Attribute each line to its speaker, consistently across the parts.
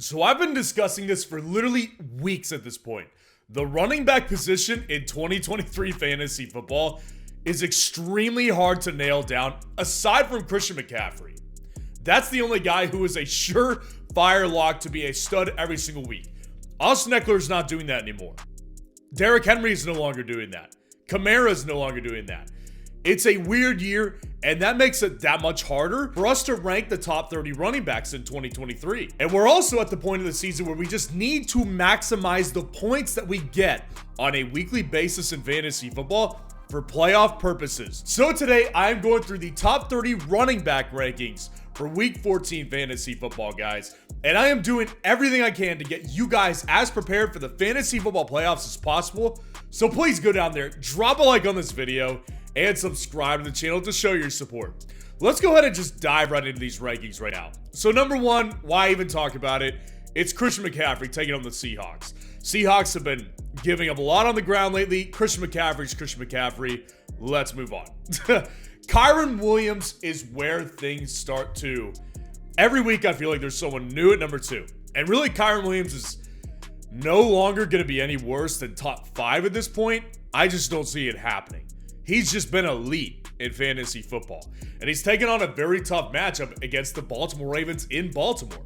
Speaker 1: So I've been discussing this for literally weeks at this point. The running back position in 2023 fantasy football is extremely hard to nail down, aside from Christian McCaffrey. That's the only guy who is a surefire lock to be a stud every single week. Austin Eckler is not doing that anymore. Derrick Henry is no longer doing that. Kamara is no longer doing that. It's a weird year, and that makes it that much harder for us to rank the top 30 running backs in 2023. And we're also at the point of the season where we just need to maximize the points that we get on a weekly basis in fantasy football for playoff purposes. So today, I'm going through the top 30 running back rankings for week 14 fantasy football, guys. And I am doing everything I can to get you guys as prepared for the fantasy football playoffs as possible. So please go down there, drop a like on this video, and subscribe to the channel to show your support. Let's go ahead and just dive right into these rankings right now. So number one, why even talk about it? It's Christian McCaffrey taking on the Seahawks. Seahawks have been giving up a lot on the ground lately. Christian McCaffrey's Christian McCaffrey. Let's move on. Kyren Williams is where things start to. Every week I feel like there's someone new at number 2. And really, Kyren Williams is no longer going to be any worse than top 5 at this point. I just don't see it happening. He's just been elite in fantasy football. And he's taken on a very tough matchup against the Baltimore Ravens in Baltimore.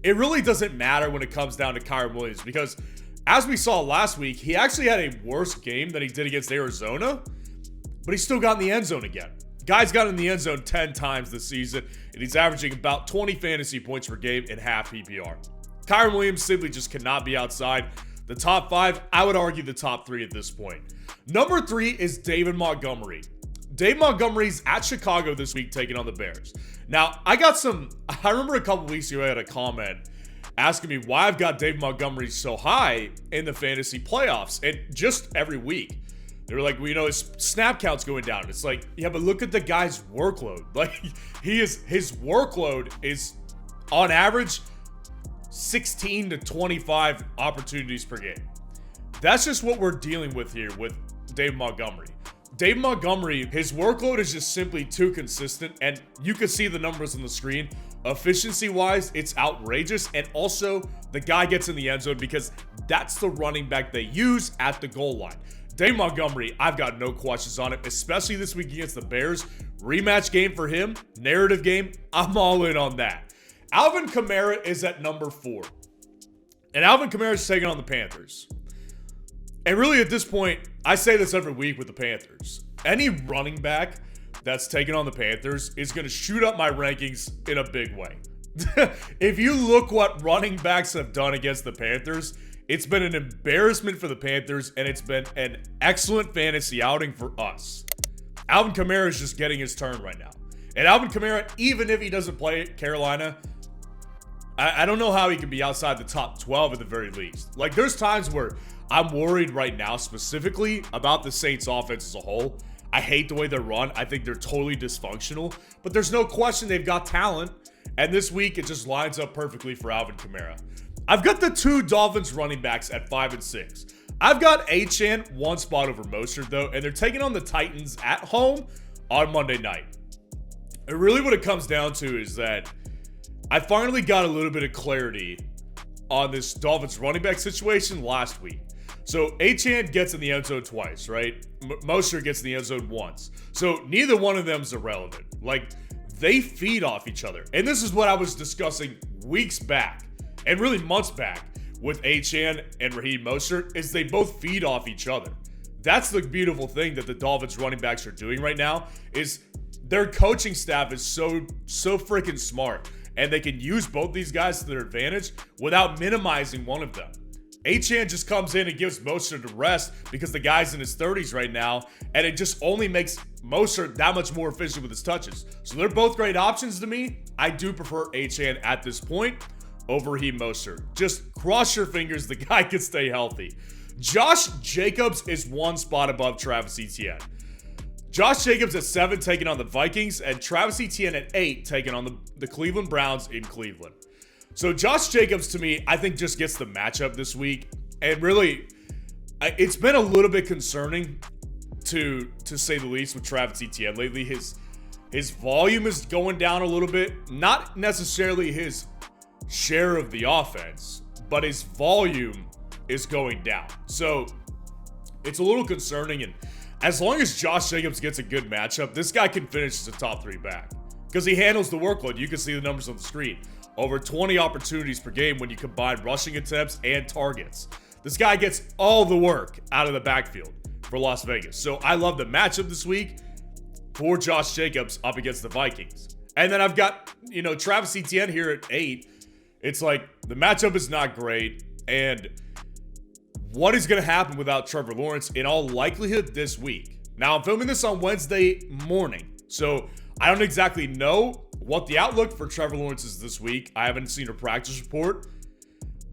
Speaker 1: It really doesn't matter when it comes down to Kyren Williams because, as we saw last week, he actually had a worse game than he did against Arizona, but he still got in the end zone again. Guy's got in the end zone 10 times this season, and he's averaging about 20 fantasy points per game in half PPR. Kyren Williams simply just cannot be outside the top 5. I would argue the top 3 at this point. Number 3 is David Montgomery. Dave Montgomery's at Chicago this week taking on the Bears. Now, I remember a couple weeks ago I had a comment asking me why I've got Dave Montgomery so high in the fantasy playoffs, and just every week. They were like, well, his snap count's going down. It's like, yeah, but look at the guy's workload. Like, his workload is, on average, 16 to 25 opportunities per game. That's just what we're dealing with here with Dave Montgomery. Dave Montgomery, his workload is just simply too consistent, and you can see the numbers on the screen. Efficiency-wise, it's outrageous, and also the guy gets in the end zone because that's the running back they use at the goal line. Dave Montgomery, I've got no questions on it, especially this week against the Bears. Rematch game for him, narrative game, I'm all in on that. Alvin Kamara is at number 4. And Alvin Kamara is taking on the Panthers. And really at this point, I say this every week with the Panthers. Any running back that's taking on the Panthers is going to shoot up my rankings in a big way. If you look what running backs have done against the Panthers, it's been an embarrassment for the Panthers, and it's been an excellent fantasy outing for us. Alvin Kamara is just getting his turn right now. And Alvin Kamara, even if he doesn't play at Carolina, I don't know how he can be outside the top 12 at the very least. Like, there's times where I'm worried right now specifically about the Saints offense as a whole. I hate the way they're run. I think they're totally dysfunctional. But there's no question they've got talent. And this week, it just lines up perfectly for Alvin Kamara. I've got the 2 Dolphins running backs at 5 and 6. I've got Achane one spot over Mostert, though, and they're taking on the Titans at home on Monday night. And really what it comes down to is that I finally got a little bit of clarity on this Dolphins running back situation last week. So Achane gets in the end zone twice, right? Mostert gets in the end zone once. So neither one of them is irrelevant. Like, they feed off each other. And this is what I was discussing weeks back, and really months back, with Achane and Raheem Mostert, is they both feed off each other. That's the beautiful thing that the Dolphins running backs are doing right now, is their coaching staff is so freaking smart, and they can use both these guys to their advantage without minimizing one of them. Achane just comes in and gives Mostert a rest because the guy's in his 30s right now, and it just only makes Mostert that much more efficient with his touches. So they're both great options to me. I do prefer Achane at this point over Raheem Mostert. Just cross your fingers the guy can stay healthy. Josh Jacobs is one spot above Travis Etienne. Josh Jacobs at 7 taking on the Vikings, and Travis Etienne at 8 taking on the Cleveland Browns in Cleveland. So Josh Jacobs, to me, I think just gets the matchup this week. And really, it's been a little bit concerning to say the least with Travis Etienne lately. His volume is going down a little bit. Not necessarily his share of the offense, but his volume is going down. So it's a little concerning, and as long as Josh Jacobs gets a good matchup, this guy can finish as a top 3 back because he handles the workload. You can see the numbers on the screen. Over 20 opportunities per game when you combine rushing attempts and targets. This guy gets all the work out of the backfield for Las Vegas. So I love the matchup this week for Josh Jacobs up against the Vikings. And then I've got, Travis Etienne here at 8. It's like the matchup is not great. And what is going to happen without Trevor Lawrence in all likelihood this week? Now, I'm filming this on Wednesday morning, so I don't exactly know what the outlook for Trevor Lawrence is this week. I haven't seen a practice report,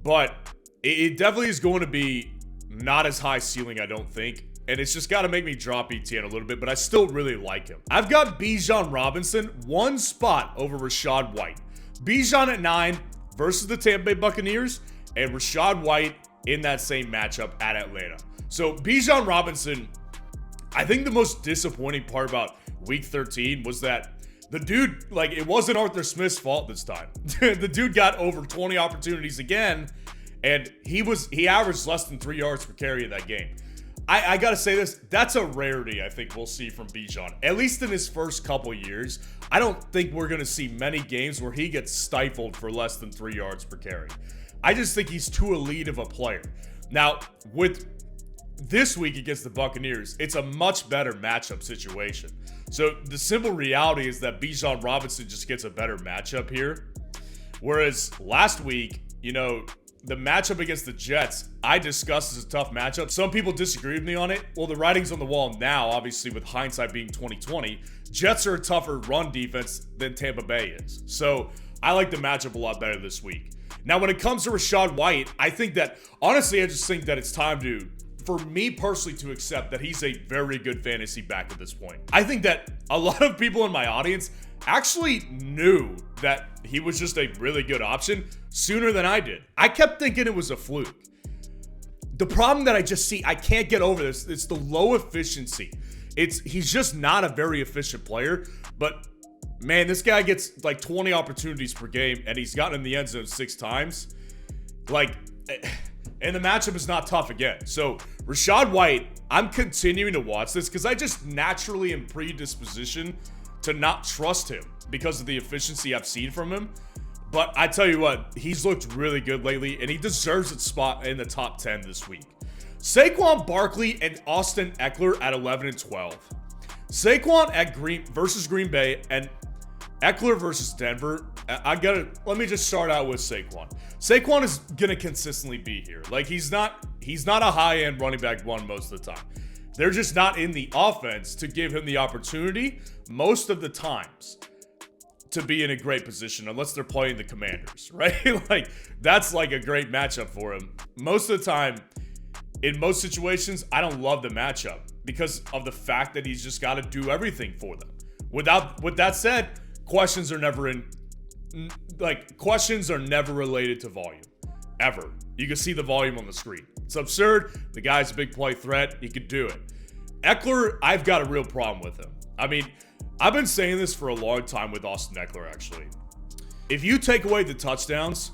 Speaker 1: but it definitely is going to be not as high ceiling, I don't think. And it's just got to make me drop Etienne a little bit, but I still really like him. I've got Bijan Robinson one spot over Rachaad White. Bijan at 9 versus the Tampa Bay Buccaneers, and Rachaad White in that same matchup at Atlanta. So Bijan Robinson, I think the most disappointing part about week 13 was that the dude, it wasn't Arthur Smith's fault this time. The dude got over 20 opportunities again, and he averaged less than 3 yards per carry in that game. I gotta say this, that's a rarity I think we'll see from Bijan. At least in his first couple years, I don't think we're gonna see many games where he gets stifled for less than 3 yards per carry. I just think he's too elite of a player. Now, with this week against the Buccaneers, it's a much better matchup situation. So the simple reality is that Bijan Robinson just gets a better matchup here. Whereas last week, the matchup against the Jets, I discussed as a tough matchup. Some people disagree with me on it. Well, the writing's on the wall now, obviously with hindsight being 2020. Jets are a tougher run defense than Tampa Bay is. So I like the matchup a lot better this week. Now, when it comes to Rachaad White, I think that, honestly, I just think that it's time for me personally to accept that he's a very good fantasy back at this point. I think that a lot of people in my audience actually knew that he was just a really good option sooner than I did. I kept thinking it was a fluke. The problem that I just see, I can't get over this, it's the low efficiency. He's just not a very efficient player, but man, this guy gets 20 opportunities per game, and he's gotten in the end zone 6 times. And the matchup is not tough again. So Rachaad White, I'm continuing to watch this because I just naturally am predispositioned to not trust him because of the efficiency I've seen from him. But I tell you what, he's looked really good lately, and he deserves a spot in the top 10 this week. Saquon Barkley and Austin Eckler at 11 and 12. Saquon versus Green Bay and Eckler versus Denver. Let me just start out with Saquon. Saquon is gonna consistently be here. He's not a high-end running back one most of the time. They're just not in the offense to give him the opportunity most of the times to be in a great position, unless they're playing the Commanders, right? That's a great matchup for him. Most of the time, in most situations, I don't love the matchup because of the fact that he's just got to do everything for them. With that said, questions are never related to volume, ever. You can see the volume on the screen. It's absurd. The guy's a big play threat. He could do it. Eckler, I've got a real problem with him. I mean, I've been saying this for a long time with Austin Eckler, actually. If you take away the touchdowns,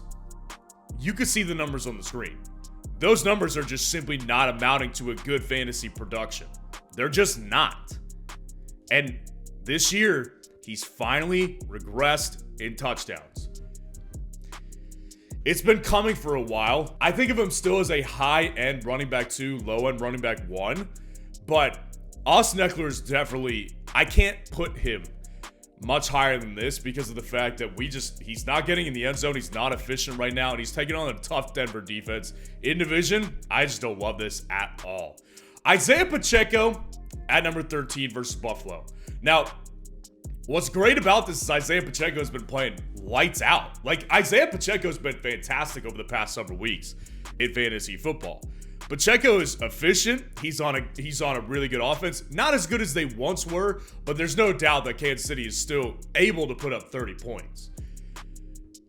Speaker 1: you can see the numbers on the screen. Those numbers are just simply not amounting to a good fantasy production. They're just not. And this year, he's finally regressed in touchdowns. It's been coming for a while. I think of him still as a high-end running back 2, low-end running back 1. But Austin Eckler is definitely, I can't put him much higher than this because of the fact that he's not getting in the end zone. He's not efficient right now, and he's taking on a tough Denver defense. In division, I just don't love this at all. Isaiah Pacheco at number 13 versus Buffalo. Now, what's great about this is Isaiah Pacheco has been playing lights out. Isaiah Pacheco has been fantastic over the past several weeks in fantasy football. Pacheco is efficient. He's on a really good offense. Not as good as they once were, but there's no doubt that Kansas City is still able to put up 30 points.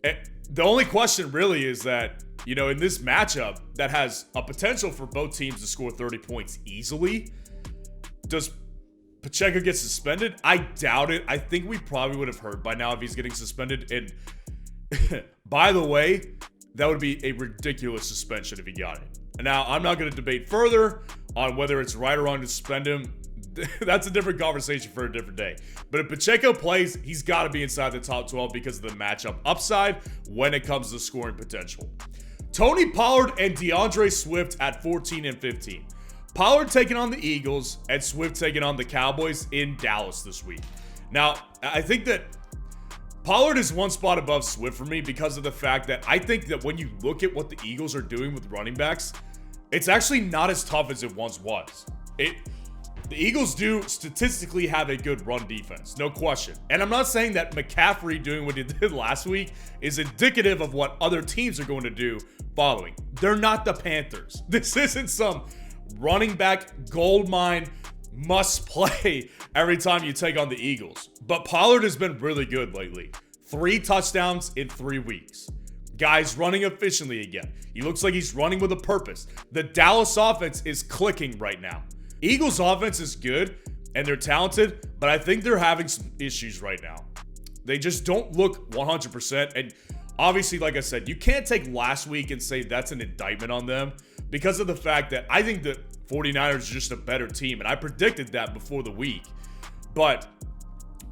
Speaker 1: And the only question really is that, in this matchup that has a potential for both teams to score 30 points easily, does Pacheco get suspended? I doubt it. I think we probably would have heard by now if he's getting suspended. And By the way, that would be a ridiculous suspension if he got it. Now, I'm not going to debate further on whether it's right or wrong to suspend him. That's a different conversation for a different day. But if Pacheco plays, he's got to be inside the top 12 because of the matchup upside when it comes to scoring potential. Tony Pollard and DeAndre Swift at 14 and 15. Pollard taking on the Eagles and Swift taking on the Cowboys in Dallas this week. Now, I think that Pollard is one spot above Swift for me because of the fact that I think that when you look at what the Eagles are doing with running backs, it's actually not as tough as it once was. The Eagles do statistically have a good run defense, no question. And I'm not saying that McCaffrey doing what he did last week is indicative of what other teams are going to do following. They're not the Panthers. This isn't some running back gold mine must play every time you take on the Eagles. But Pollard has been really good lately. 3 touchdowns in 3 weeks. Guy's running efficiently again. He looks like he's running with a purpose. The Dallas offense is clicking right now. Eagles offense is good and they're talented, but I think they're having some issues right now. They just don't look 100%. And obviously, like I said, you can't take last week and say that's an indictment on them because of the fact that I think the 49ers are just a better team. And I predicted that before the week. But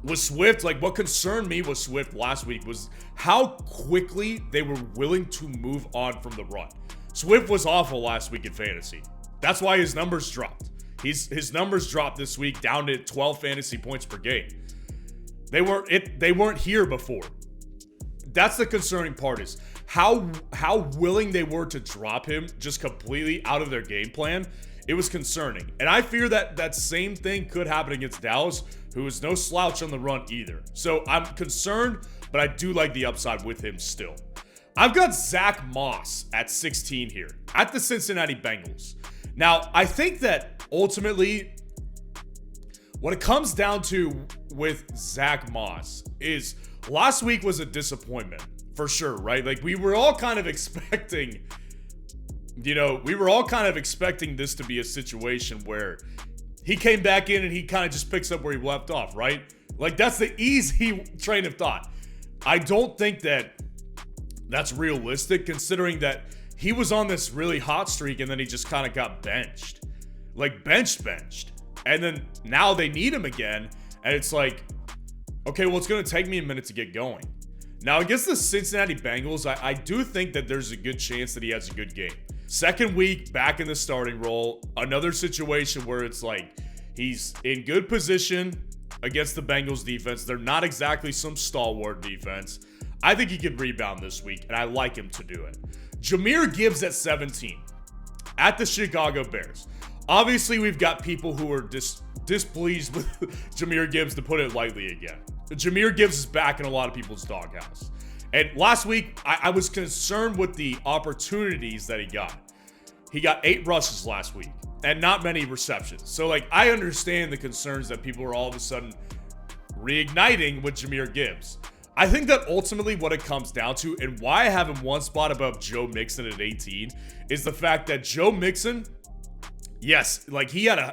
Speaker 1: with Swift, like what concerned me with Swift last week was how quickly they were willing to move on from the run. Swift was awful last week in fantasy. That's why his numbers dropped. His numbers dropped this week down to 12 fantasy points per game. They weren't here before. That's the concerning part is how willing they were to drop him just completely out of their game plan. It was concerning. And I fear that that same thing could happen against Dallas, who is no slouch on the run either. So I'm concerned, but I do like the upside with him still. I've got Zach Moss at 16 here at the Cincinnati Bengals. Now, I think that ultimately what it comes down to with Zach Moss is last week was a disappointment for sure, right? Like we were all kind of expecting, this to be a situation where he came back in and he kind of just picks up where he left off, right? Like that's the easy train of thought. I don't think that that's realistic considering that he was on this really hot streak and then he just kind of got benched. Like benched. And then now they need him again. And it's like, okay, well, it's going to take me a minute to get going. Now, against the Cincinnati Bengals, I do think that there's a good chance that he has a good game. Second week, back in the starting role. Another situation where it's like he's in good position against the Bengals defense. They're not exactly some stalwart defense. I think he could rebound this week, and I like him to do it. Jahmyr Gibbs at 17 at the Chicago Bears. Obviously, we've got people who are displeased with Jahmyr Gibbs, to put it lightly again. Jahmyr Gibbs is back in a lot of people's doghouse. And last week, I was concerned with the opportunities that he got. He got 8 rushes last week and not many receptions. So, I understand the concerns that people are all of a sudden reigniting with Jahmyr Gibbs. I think that ultimately what it comes down to and why I have him one spot above Joe Mixon at 18 is the fact that Joe Mixon, yes,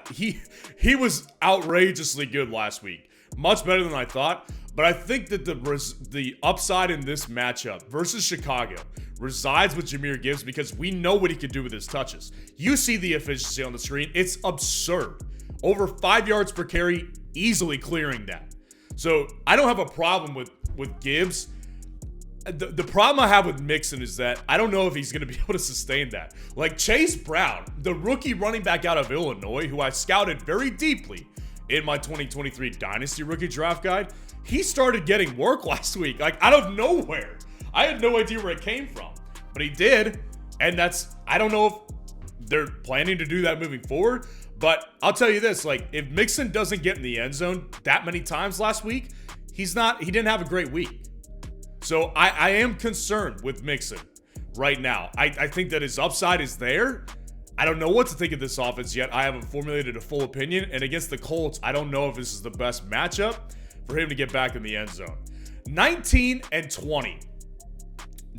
Speaker 1: he was outrageously good last week. Much better than I thought. But I think that the upside in this matchup versus Chicago resides with Jahmyr Gibbs because we know what he can do with his touches. You see the efficiency on the screen. It's absurd. Over 5 yards per carry, easily clearing that. So I don't have a problem with Gibbs. The problem I have with Mixon is that I don't know if he's going to be able to sustain that. Like Chase Brown, the rookie running back out of Illinois, who I scouted very deeply in my 2023 Dynasty Rookie Draft Guide, he started getting work last week, out of nowhere. I had no idea where it came from, but he did. And I don't know if they're planning to do that moving forward, but I'll tell you this, if Mixon doesn't get in the end zone that many times last week, he didn't have a great week. So I am concerned with Mixon right now. I think that his upside is there. I don't know what to think of this offense yet. I haven't formulated a full opinion. And against the Colts, I don't know if this is the best matchup for him to get back in the end zone. 19 and 20.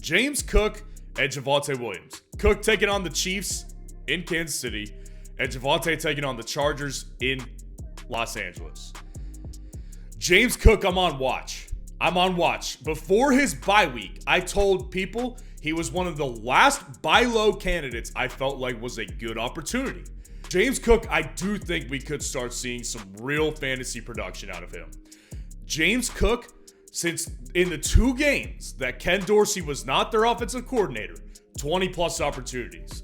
Speaker 1: James Cook and Javonte Williams. Cook taking on the Chiefs in Kansas City, and Javonte taking on the Chargers in Los Angeles. James Cook, I'm on watch. I'm on watch. Before his bye week, I told people he was one of the last buy low candidates I felt like was a good opportunity. James Cook, I do think we could start seeing some real fantasy production out of him. James Cook, since in the 2 games that Ken Dorsey was not their offensive coordinator, 20 plus opportunities.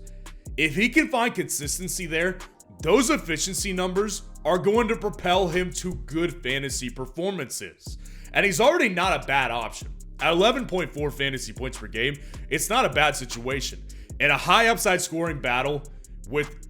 Speaker 1: If he can find consistency there, those efficiency numbers are going to propel him to good fantasy performances. And he's already not a bad option. At 11.4 fantasy points per game, it's not a bad situation. In a high upside scoring battle with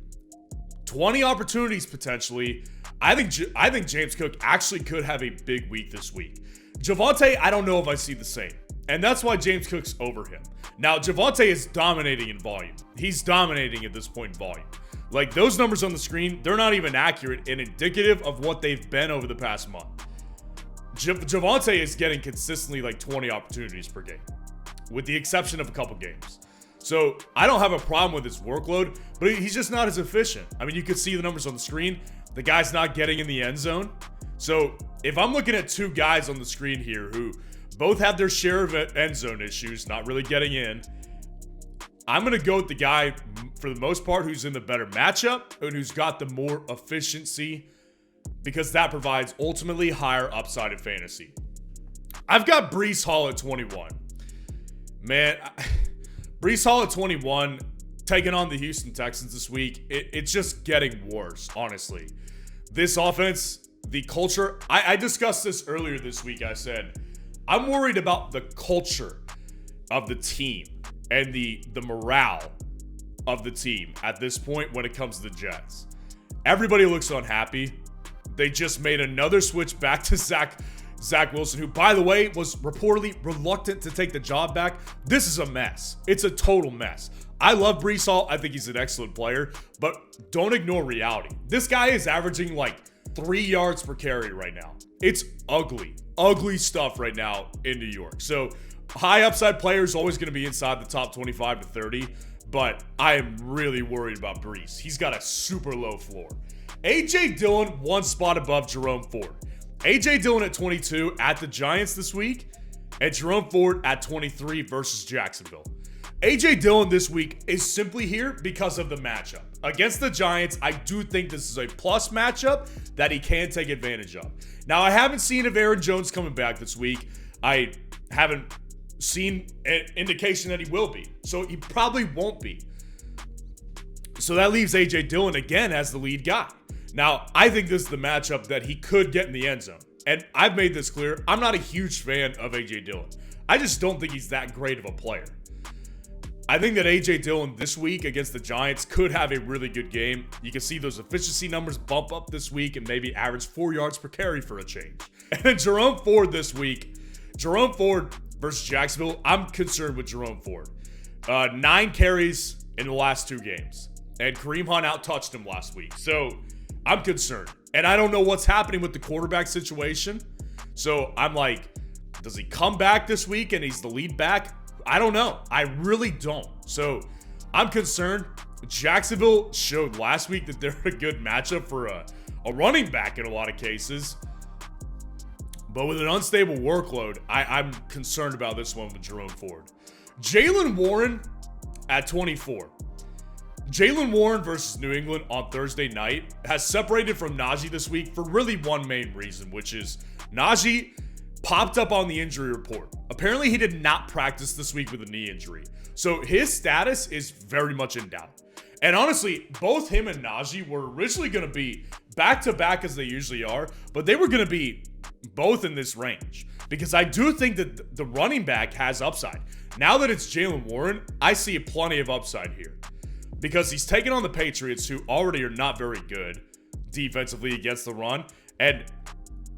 Speaker 1: 20 opportunities potentially, I think James Cook actually could have a big week this week. Javonte, I don't know if I see the same. And that's why James Cook's over him. Now, Javonte is dominating in volume. He's dominating at this point in volume. Like, those numbers on the screen, they're not even accurate and indicative of what they've been over the past month. Javonte is getting consistently like 20 opportunities per game, with the exception of a couple games. So I don't have a problem with his workload, but he's just not as efficient. I mean, you could see the numbers on the screen. The guy's not getting in the end zone. So if I'm looking at 2 guys on the screen here who both have their share of end zone issues, not really getting in, I'm going to go with the guy, for the most part, who's in the better matchup and who's got the more efficiency, because that provides ultimately higher upside in fantasy. I've got Breece Hall at 21. Man, Breece Hall at 21, taking on the Houston Texans this week, it's just getting worse, honestly. This offense, the culture, I discussed this earlier this week. I said, I'm worried about the culture of the team and the morale of the team at this point when it comes to the Jets. Everybody looks unhappy. They just made another switch back to Zach Wilson, who, by the way, was reportedly reluctant to take the job back. This is a mess. It's a total mess. I love Breece Hall. I think he's an excellent player, but don't ignore reality. This guy is averaging like 3 yards per carry right now. It's ugly stuff right now in New York. So high upside player is always going to be inside the top 25 to 30, but I am really worried about Breece. He's got a super low floor. A.J. Dillon, 1 spot above Jerome Ford. A.J. Dillon at 22 at the Giants this week, and Jerome Ford at 23 versus Jacksonville. A.J. Dillon this week is simply here because of the matchup. Against the Giants, I do think this is a plus matchup that he can take advantage of. Now, I haven't seen if Aaron Jones coming back this week. I haven't seen an indication that he will be, so he probably won't be. So that leaves A.J. Dillon again as the lead guy. Now, I think this is the matchup that he could get in the end zone. And I've made this clear. I'm not a huge fan of A.J. Dillon. I just don't think he's that great of a player. I think that A.J. Dillon this week against the Giants could have a really good game. You can see those efficiency numbers bump up this week and maybe average 4 yards per carry for a change. And then Jerome Ford this week. Jerome Ford versus Jacksonville. I'm concerned with Jerome Ford. 9 carries in the last 2 games. And Kareem Hunt out-touched him last week. So I'm concerned. And I don't know what's happening with the quarterback situation. So I'm like, does he come back this week and he's the lead back? I don't know. I really don't. So I'm concerned. Jacksonville showed last week that they're a good matchup for a running back in a lot of cases. But with an unstable workload, I'm concerned about this one with Jerome Ford. Jaylen Warren at 24. Jaylen Warren versus New England on Thursday night has separated from Najee this week for really one main reason, which is Najee popped up on the injury report. Apparently, he did not practice this week with a knee injury. So his status is very much in doubt. And honestly, both him and Najee were originally going to be back-to-back as they usually are, but they were going to be both in this range because I do think that the running back has upside. Now that it's Jaylen Warren, I see plenty of upside here because he's taking on the Patriots, who already are not very good defensively against the run. And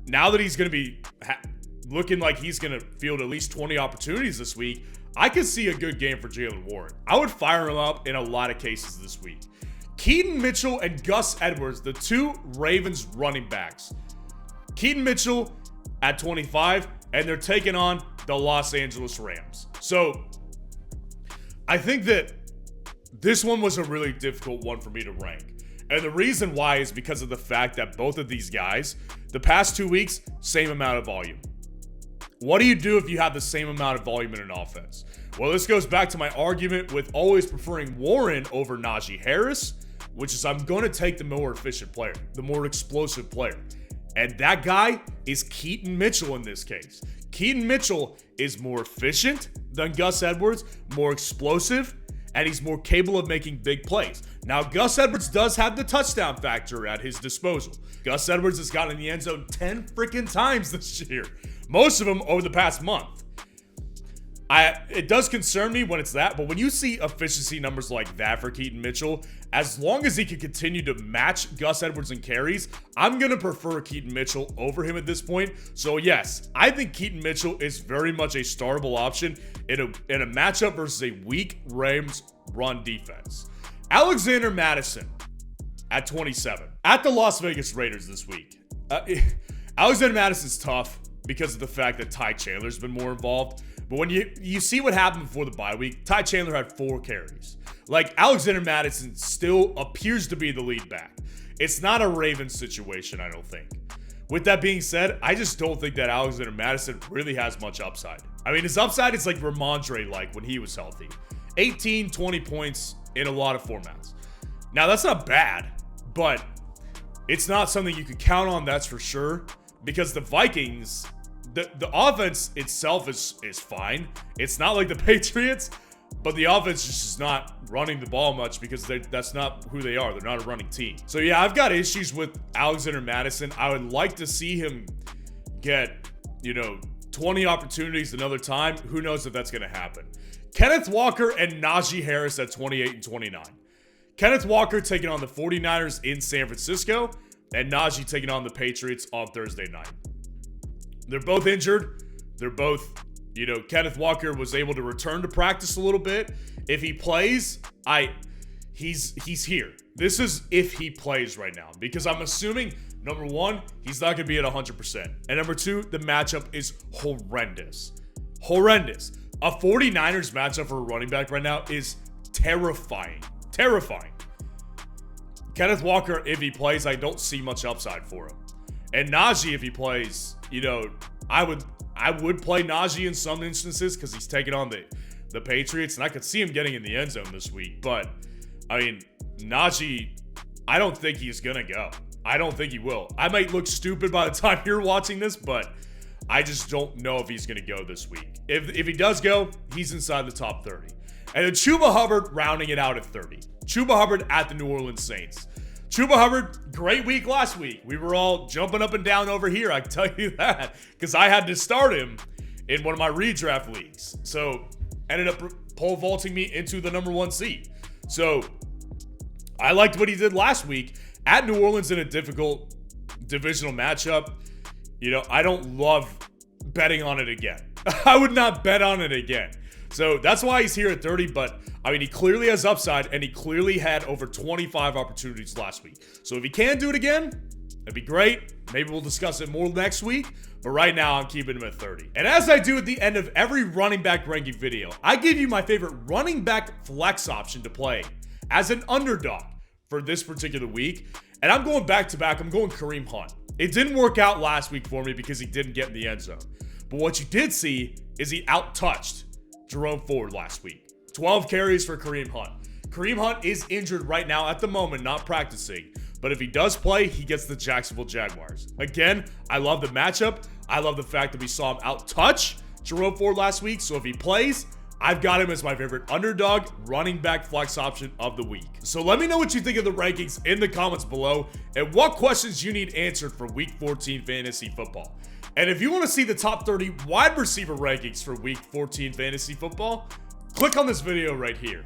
Speaker 1: now that he's going to be looking like he's going to field at least 20 opportunities this week, I could see a good game for Jaylen Warren. I would fire him up in a lot of cases this week. Keaton Mitchell and Gus Edwards, the 2 Ravens running backs. Keaton Mitchell at 25, and they're taking on the Los Angeles Rams. So I think that this one was a really difficult one for me to rank. And the reason why is because of the fact that both of these guys, the past 2 weeks, same amount of volume. What do you do if you have the same amount of volume in an offense? Well, this goes back to my argument with always preferring Warren over Najee Harris, which is I'm going to take the more efficient player, the more explosive player. And that guy is Keaton Mitchell in this case. Keaton Mitchell is more efficient than Gus Edwards, more explosive, and he's more capable of making big plays. Now, Gus Edwards does have the touchdown factor at his disposal. Gus Edwards has gotten in the end zone 10 freaking times this year. Most of them over the past month. It does concern me when it's that, but when you see efficiency numbers like that for Keaton Mitchell, as long as he can continue to match Gus Edwards in carries, I'm going to prefer Keaton Mitchell over him at this point. So yes, I think Keaton Mitchell is very much a startable option in a matchup versus a weak Rams run defense. Alexander Madison at 27 at the Las Vegas Raiders this week. Alexander Madison's tough because of the fact that Ty Chandler's been more involved. But when you see what happened before the bye week, Ty Chandler had 4 carries. Like, Alexander Madison still appears to be the lead back. It's not a Ravens situation, I don't think. With that being said, I just don't think that Alexander Madison really has much upside. I mean, his upside is like Ramondre-like when he was healthy. 18, 20 points in a lot of formats. Now, that's not bad, but it's not something you can count on, that's for sure. Because the Vikings, the offense itself is fine. It's not like the Patriots, but the offense is just not running the ball much because that's not who they are. They're not a running team. So yeah, I've got issues with Alexander Madison. I would like to see him get, 20 opportunities another time. Who knows if that's going to happen. Kenneth Walker and Najee Harris at 28 and 29. Kenneth Walker taking on the 49ers in San Francisco, and Najee taking on the Patriots on Thursday night. They're both injured. They're both, Kenneth Walker was able to return to practice a little bit. If he plays, he's here. This is if he plays right now, because I'm assuming, number one, he's not going to be at 100%. And number two, the matchup is horrendous. Horrendous. A 49ers matchup for a running back right now is terrifying. Terrifying. Kenneth Walker, if he plays, I don't see much upside for him. And Najee, if he plays, I would play Najee in some instances because he's taking on the Patriots, and I could see him getting in the end zone this week. But, I mean, Najee, I don't think he's going to go. I don't think he will. I might look stupid by the time you're watching this, but I just don't know if he's going to go this week. If he does go, he's inside the top 30. And then Chuba Hubbard rounding it out at 30. Chuba Hubbard at the New Orleans Saints. Chuba Hubbard, great week last week. We were all jumping up and down over here, I can tell you that, because I had to start him in one of my redraft leagues. So, ended up pole vaulting me into the number 1 seed. So, I liked what he did last week at New Orleans in a difficult divisional matchup. I don't love betting on it again. I would not bet on it again. So that's why he's here at 30, but I mean, he clearly has upside, and he clearly had over 25 opportunities last week. So if he can do it again, that'd be great. Maybe we'll discuss it more next week, but right now I'm keeping him at 30. And as I do at the end of every running back ranking video, I give you my favorite running back flex option to play as an underdog for this particular week. And I'm going back to back. I'm going Kareem Hunt. It didn't work out last week for me because he didn't get in the end zone. But what you did see is he out-touched Jerome Ford last week. 12 carries for Kareem Hunt. Kareem Hunt is injured right now at the moment, not practicing. But if he does play, he gets the Jacksonville Jaguars. Again, I love the matchup. I love the fact that we saw him out-touch Jerome Ford last week. So if he plays, I've got him as my favorite underdog running back flex option of the week. So let me know what you think of the rankings in the comments below and what questions you need answered for Week 14 Fantasy Football. And if you want to see the top 30 wide receiver rankings for Week 14 Fantasy Football, click on this video right here.